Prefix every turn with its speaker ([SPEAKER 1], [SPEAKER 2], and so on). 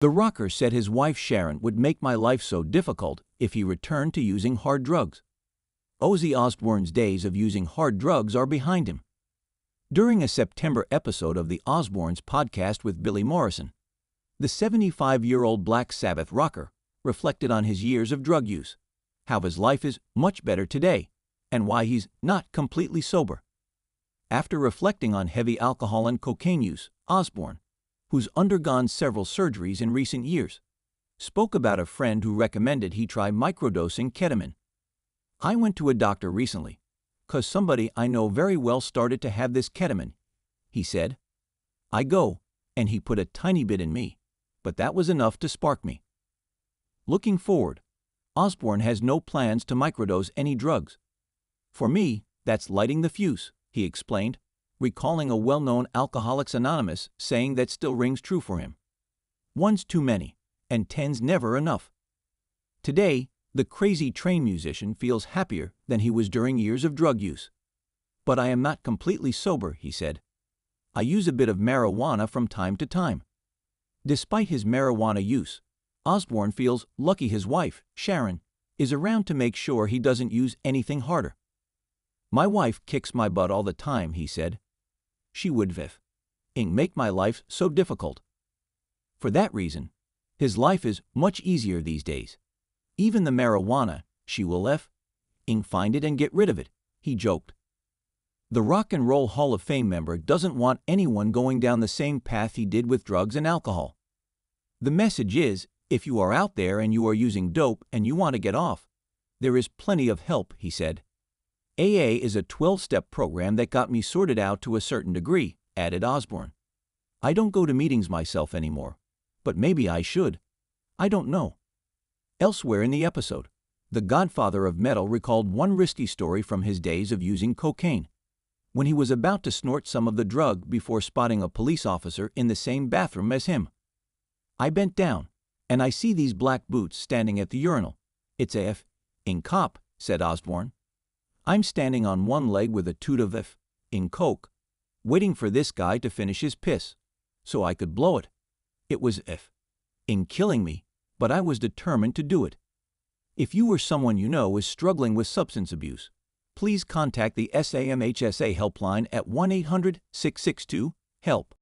[SPEAKER 1] The rocker said his wife Sharon would make my life so difficult if he returned to using hard drugs. Ozzy Osbourne's days of using hard drugs are behind him. During a September episode of the Osbournes podcast with Billy Morrison, the 75-year-old Black Sabbath rocker reflected on his years of drug use, how his life is much better today, and why he's not completely sober. After reflecting on heavy alcohol and cocaine use, Osbourne, who's undergone several surgeries in recent years, spoke about a friend who recommended he try microdosing ketamine. "I went to a doctor recently, 'cause somebody I know very well started to have this ketamine," he said. "I go, and he put a tiny bit in me, but that was enough to spark me." Looking forward, Osbourne has no plans to microdose any drugs. "For me, that's lighting the fuse," he explained, recalling a well-known Alcoholics Anonymous saying that still rings true for him. "One's too many, and 10's never enough." Today, the Crazy Train musician feels happier than he was during years of drug use. "But I am not completely sober," he said. "I use a bit of marijuana from time to time." Despite his marijuana use, Osbourne feels lucky his wife, Sharon, is around to make sure he doesn't use anything harder. "My wife kicks my butt all the time," he said. "She would make my life so difficult." For that reason, his life is much easier these days. Even the marijuana, she will find it and get rid of it, he joked. The Rock and Roll Hall of Fame member doesn't want anyone going down the same path he did with drugs and alcohol. The message is, if you are out there and you are using dope and you want to get off, there is plenty of help, he said. "AA is a 12-step program that got me sorted out to a certain degree," added Osbourne. "I don't go to meetings myself anymore, but maybe I should. I don't know." Elsewhere in the episode, the godfather of metal recalled one risky story from his days of using cocaine, when he was about to snort some of the drug before spotting a police officer in the same bathroom as him. "I bent down, and I see these black boots standing at the urinal. It's a cop," said Osbourne. "I'm standing on one leg with a toot of coke, waiting for this guy to finish his piss, so I could blow it. It was killing me, but I was determined to do it." If you or someone you know is struggling with substance abuse, please contact the SAMHSA helpline at 1-800-662-HELP.